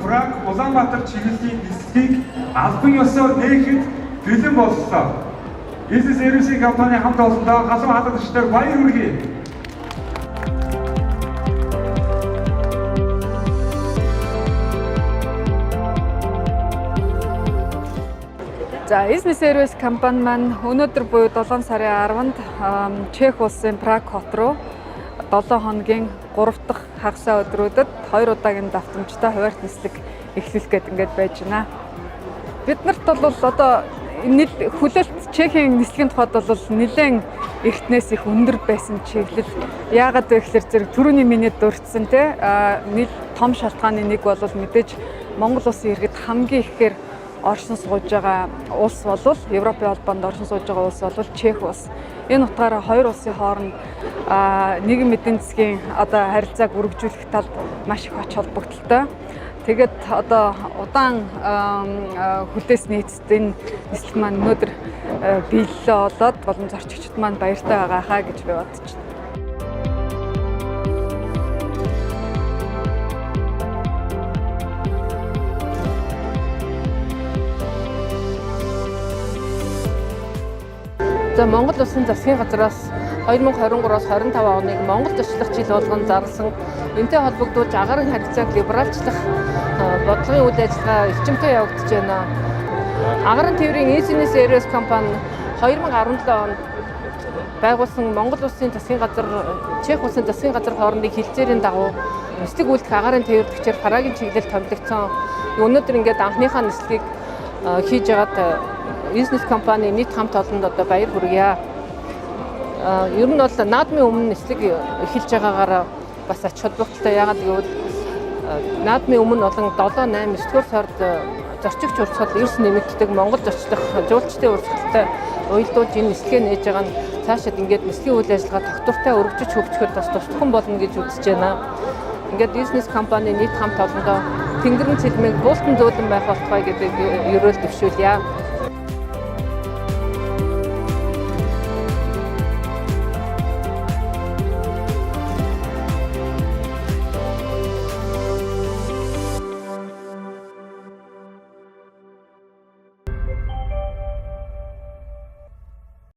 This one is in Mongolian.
Праг Улаанбаатар чиглэлийн нислэгийг албан ёсоор нээхэд бэлэн боллоо. Бизнес сервисийн компани хамт олондоо халуун халамжтай баяр хүргэе. За, бизнес сервис компани маань өнөөдөр буюу 7 сарын 10-нд Чех улсын Праг хот руу 7 хоногийн 3 дахь хагасаа өдрүүдэд 2 удаагийн давтамжтай хуваарь нислэг эхлүүлэх гээд ингээд байж байна. Биднэрт бол одоо хүлээлт Чехийн нислэгийн тухайд бол нэлээд эртнээс их өндөр байсан чиглэл. Яагаад вэ гэхээр зэрэг түрүүний миний дурдсан нийт том шалтгааны нэг бол мэдээж Монгол улсын иргэд хамгийн ихээр оршин сууж байгаа улс бол Европын холбоонд оршин сууж байгаа улс бол Чех улс. Энэ утгаараа хоёр улсын хооронд нийгэм эдийн засгийн одоо харилцааг үргэлжлүүлэх талд маш их ач холбогдолтой. Тэгээд одоо удаан хүлээс нийцэд энэ нислэг маань өнөөдөр биелэлээ болоод болон зорчигчид маань баяртай байгаа хаа гэж би бодож байна. За, Монгол Улсын засгийн газраас 2023-аас 25 оныг Монгол зочлох жил болгон зарласан. Энтэй холбогдуулж агаарын харилцааг либералчлах бодлогын үйл ажиллагаа эрчимтэй явагдаж байна. Агаарын тээврийн бизнес сервис компани 2017 онд байгуулсан Монгол Улсын засгийн газар, Чех улсын засгийн газар хоорондын хилцээрийн дагуу нислэг үйлдэх агаарын тээвэрлэгчээр Прагийн чиглэлд томилогдсон. Өнөөдөр ингээд анхныхаа нислэгийг хийж яагаад бизнес компани нийт хамт олонд одоо баяр хүргье. Ер нь бол наадмын өмнө нислэг эхэлж байгаагаар бас ач холбогдолтой. Яагаад гэвэл наадмын өмнө болон 7, 8, 9-р сард зорчигч урсгал эрс нэмэгддэг Монгол зорчлох жуулчдын урсгалтай уялдуулж энэ нислэгээ нээж байгаа нь цаашид ингээд нислэгийн үйл ажиллагаа тогтвортой өргөжж хөгжөхөд бас тусдагхан болно гэж үзэж байна. Ингээд бизнес компани нийт хамт олондоо тэнгэрэн цэлмэг буултан зөөлөн байх болтугай гэдэг ерөөл дэвшүүлье.